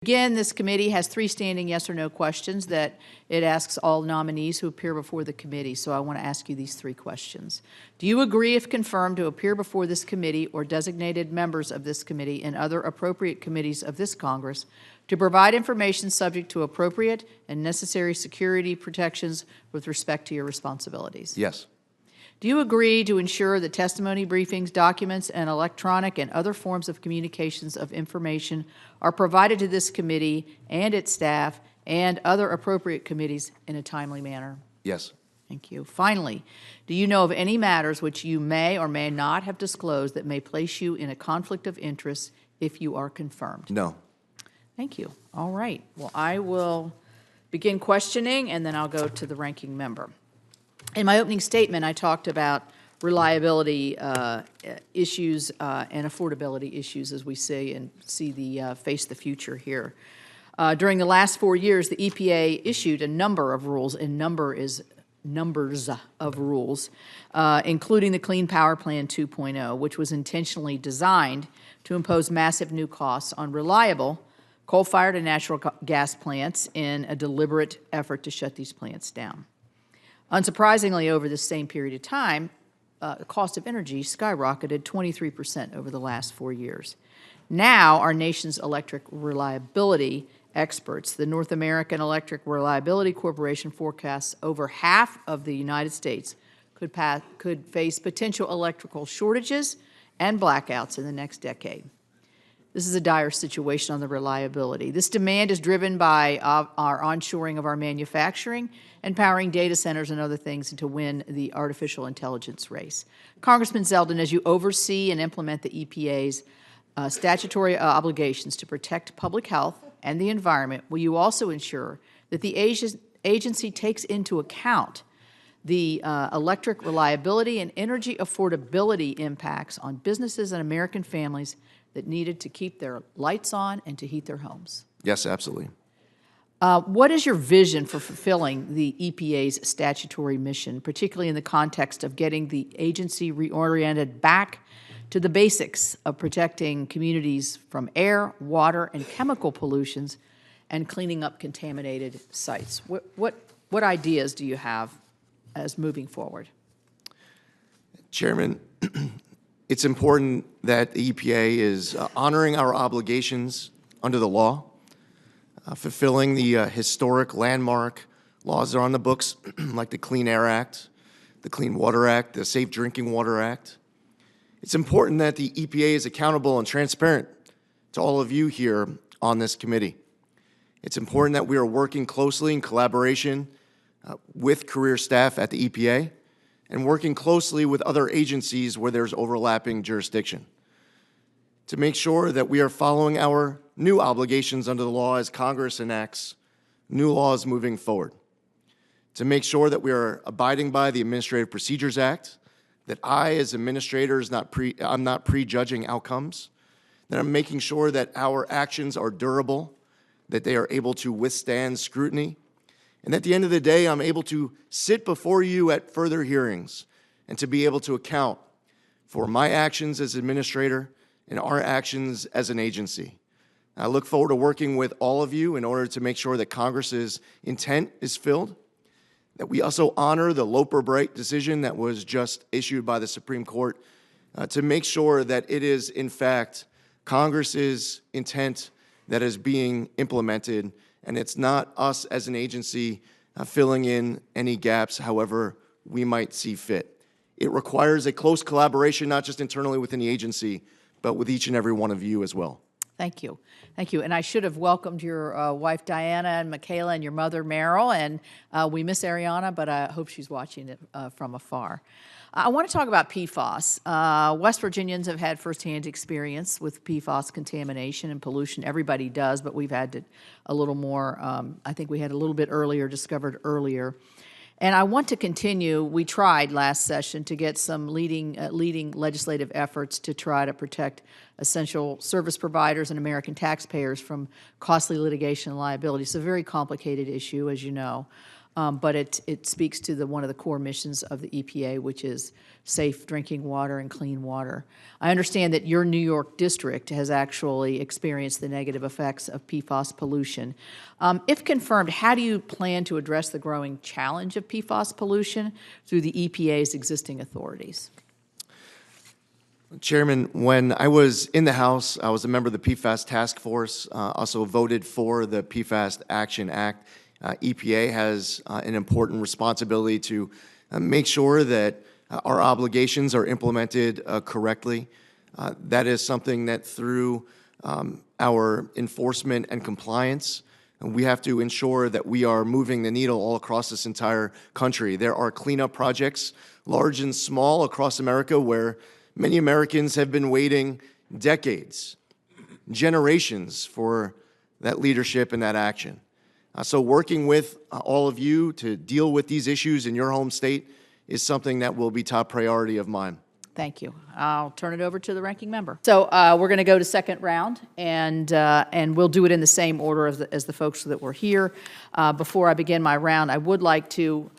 Again, this committee has 3 standing yes or no questions that it asks all nominees who appear before the committee. So I want to ask you these 3 questions. Do you agree, if confirmed, to appear before this committee or designated members of this committee and other appropriate committees of this Congress to provide information subject to appropriate and necessary security protections with respect to your responsibilities? Yes. Do you agree to ensure that testimony, briefings, documents, and electronic and other forms of communications of information are provided to this committee and its staff and other appropriate committees in a timely manner? Yes. Thank you. Finally, do you know of any matters which you may or may not have disclosed that may place you in a conflict of interest if you are confirmed? No. Thank you. All right. Well, I will begin questioning, and then I'll go to the ranking member. In my opening statement, I talked about reliability issues and affordability issues as we see the face the future here. During the last 4 years, the EPA issued a number of rules, and numbers of rules, including the Clean Power Plan 2.0, which was intentionally designed to impose massive new costs on reliable coal-fired and natural gas plants in a deliberate effort to shut these plants down. Unsurprisingly, over the same period of time, the cost of energy skyrocketed 23% over the last 4 years. Now, our nation's electric reliability experts, the North American Electric Reliability Corporation, forecasts over half of the United States could face potential electrical shortages and blackouts in the next decade. This is a dire situation on the reliability. This demand is driven by our onshoring of our manufacturing and powering data centers and other things to win the artificial intelligence race. Congressman Zeldin, as you oversee and implement the EPA's statutory obligations to protect public health and the environment, will you also ensure that the agency takes into account the electric reliability and energy affordability impacts on businesses and American families that needed to keep their lights on and to heat their homes? Yes, absolutely. What is your vision for fulfilling the EPA's statutory mission, particularly in the context of getting the agency reoriented back to the basics of protecting communities from air, water, and chemical pollutions and cleaning up contaminated sites? What ideas do you have as moving forward? Chairman, it's important that the EPA is honoring our obligations under the law, fulfilling the historic landmark laws that are on the books, like the Clean Air Act, the Clean Water Act, the Safe Drinking Water Act. It's important that the EPA is accountable and transparent to all of you here on this committee. It's important that we are working closely in collaboration with career staff at the EPA and working closely with other agencies where there's overlapping jurisdiction to make sure that we are following our new obligations under the law as Congress enacts new laws moving forward, to make sure that we are abiding by the Administrative Procedures Act, that I, as administrator, I'm not prejudging outcomes, that I'm making sure that our actions are durable, that they are able to withstand scrutiny, and at the end of the day, I'm able to sit before you at further hearings and to be able to account for my actions as administrator and our actions as an agency. I look forward to working with all of you in order to make sure that Congress's intent is filled, that we also honor the Loper-Bright decision that was just issued by the Supreme Court to make sure that it is, in fact, Congress's intent that is being implemented, and it's not us as an agency filling in any gaps however we might see fit. It requires a close collaboration, not just internally within the agency, but with each and every one of you as well. Thank you. Thank you. And I should have welcomed your wife, Diana, and Michaela, and your mother, Meryl. And we miss Ariana, but I hope she's watching it from afar. I want to talk about PFAS. West Virginians have had firsthand experience with PFAS contamination and pollution. Everybody does, but we've had a little more. I think we had a little bit earlier, discovered earlier. And I want to continue. We tried last session to get some leading legislative efforts to try to protect essential service providers and American taxpayers from costly litigation and liability. It's a very complicated issue, as you know. but it speaks to one of the core missions of the EPA, which is safe drinking water and clean water. I understand that your New York district has actually experienced the negative effects of PFAS pollution. If confirmed, how do you plan to address the growing challenge of PFAS pollution through the EPA's existing authorities? Chairman, when I was in the House, I was a member of the PFAS task force, also voted for the PFAS Action Act. EPA has an important responsibility to make sure that our obligations are implemented correctly. That is something that through our enforcement and compliance, we have to ensure that we are moving the needle all across this entire country. There are cleanup projects, large and small, across America where many Americans have been waiting decades, generations for that leadership and that action. So working with all of you to deal with these issues in your home state is something that will be top priority of mine. Thank you. I'll turn it over to the ranking member. So we're going to go to second round, and we'll do it in the same order as the folks that were here. Before I begin my round, I would like to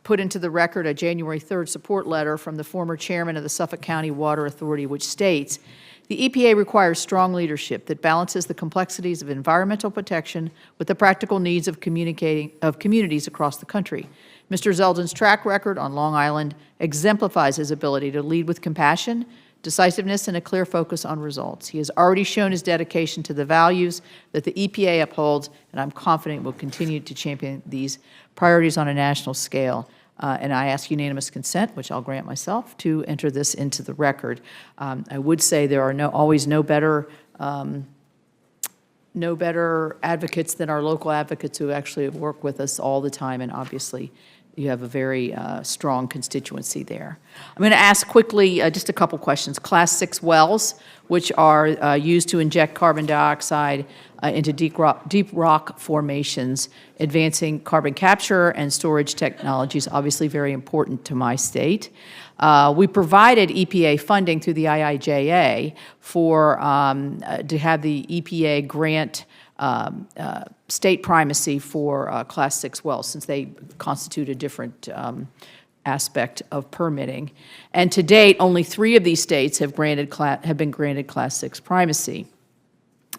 put into the record a January 3rd support letter from the former chairman of the Suffolk County Water Authority, which states, the EPA requires strong leadership that balances the complexities of environmental protection with the practical needs of communities across the country. Mr. Zeldin's track record on Long Island exemplifies his ability to lead with compassion, decisiveness, and a clear focus on results. He has already shown his dedication to the values that the EPA upholds, and I'm confident will continue to champion these priorities on a national scale. And I ask unanimous consent, which I'll grant myself, to enter this into the record. I would say there are always no better advocates than our local advocates who actually work with us all the time, and obviously you have a very strong constituency there. I'm going to ask quickly just a couple questions. Class 6 wells, which are used to inject carbon dioxide into deep rock formations, advancing carbon capture and storage technologies, obviously very important to my state. We provided EPA funding through the IIJA to have the EPA grant state primacy for Class 6 wells, since they constitute a different aspect of permitting. And to date, only 3 of these states have been granted Class 6 primacy.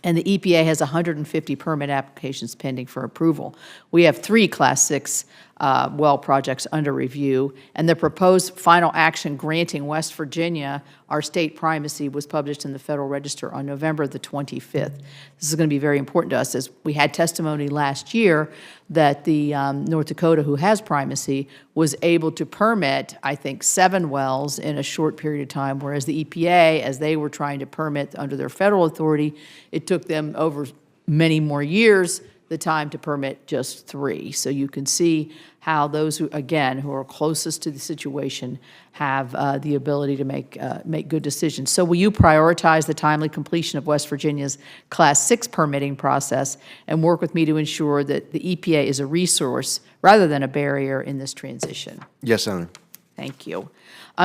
And the EPA has 150 permit applications pending for approval. We have 3 Class 6 well projects under review, and the proposed final action granting West Virginia our state primacy was published in the Federal Register on November the 25th. This is going to be very important to us, as we had testimony last year that the North Dakota, who has primacy, was able to permit, I think, 7 wells in a short period of time, whereas the EPA, as they were trying to permit under their federal authority, it took them over many more years the time to permit just 3. So you can see how those who are closest to the situation have the ability to make good decisions. So will you prioritize the timely completion of West Virginia's Class 6 permitting process and work with me to ensure that the EPA is a resource rather than a barrier in this transition? Yes, Senator. Thank you.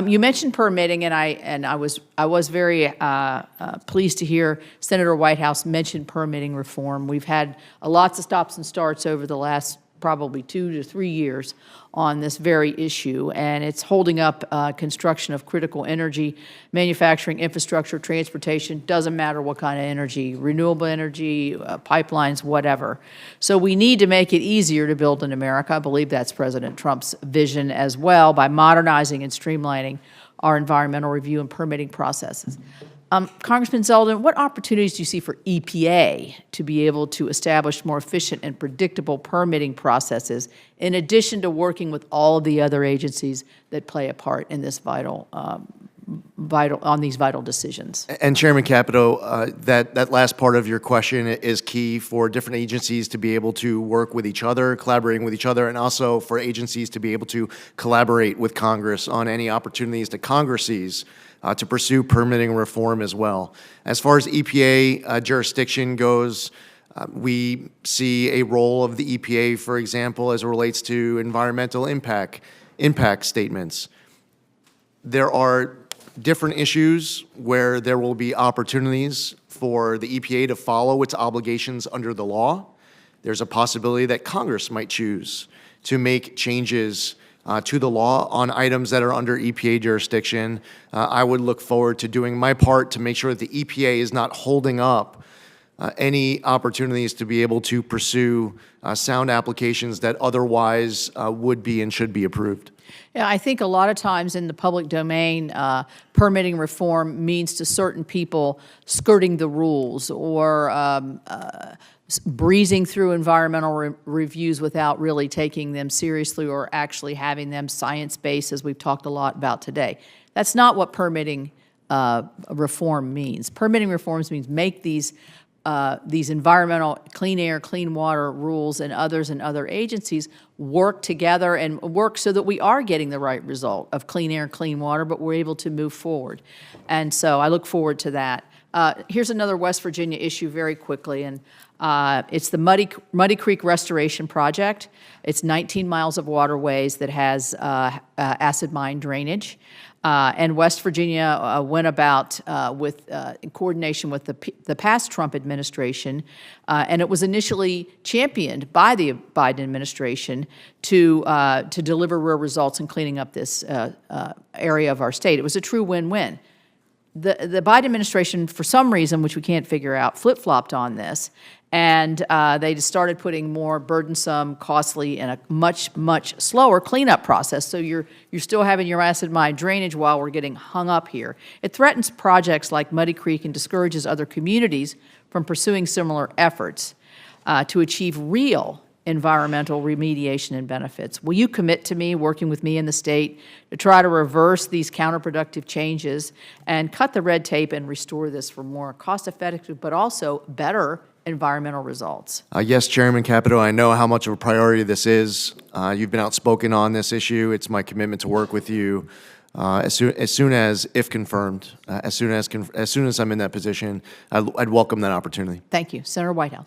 You mentioned permitting, and I was very pleased to hear Senator Whitehouse mention permitting reform. We've had lots of stops and starts over the last probably 2 to 3 years on this very issue, and it's holding up construction of critical energy, manufacturing, infrastructure, transportation, doesn't matter what kind of energy, renewable energy, pipelines, whatever. So we need to make it easier to build in America. I believe that's President Trump's vision as well, by modernizing and streamlining our environmental review and permitting processes. Congressman Zeldin, what opportunities do you see for EPA to be able to establish more efficient and predictable permitting processes, in addition to working with all of the other agencies that play a part in this vital decisions? And Chairman Capito, that last part of your question is key for different agencies to be able to work with each other, collaborating with each other, and also for agencies to be able to collaborate with Congress on any opportunities that Congress sees to pursue permitting reform as well. As far as EPA jurisdiction goes, we see a role of the EPA, for example, as it relates to environmental impact statements. There are different issues where there will be opportunities for the EPA to follow its obligations under the law. there's a possibility that Congress might choose to make changes to the law on items that are under EPA jurisdiction. I would look forward to doing my part to make sure that the EPA is not holding up any opportunities to be able to pursue sound applications that otherwise would be and should be approved. Yeah, I think a lot of times in the public domain, permitting reform means to certain people skirting the rules or breezing through environmental reviews without really taking them seriously or actually having them science-based, as we've talked a lot about today. That's not what permitting reform means. Permitting reforms means make these environmental, clean air, clean water rules and other agencies work together and work so that we are getting the right result of clean air, clean water, but we're able to move forward. And so I look forward to that. Here's another West Virginia issue very quickly, and it's the Muddy Creek Restoration Project. It's 19 miles of waterways that has acid mine drainage. And West Virginia went about in coordination with the past Trump administration, and it was initially championed by the Biden administration to deliver real results in cleaning up this area of our state. It was a true win-win. The Biden administration, for some reason, which we can't figure out, flip-flopped on this, and they just started putting more burdensome, costly, and a much, much slower cleanup process. So you're still having your acid mine drainage while we're getting hung up here. It threatens projects like Muddy Creek and discourages other communities from pursuing similar efforts to achieve real environmental remediation and benefits. Will you commit to me, working with me in the state, to try to reverse these counterproductive changes and cut the red tape and restore this for more cost-effective but also better environmental results? Yes, Chairman Capito, I know how much of a priority this is. You've been outspoken on this issue. It's my commitment to work with you as soon as, if confirmed, as soon as I'm in that position. I'd welcome that opportunity. Thank you. Senator Whitehouse.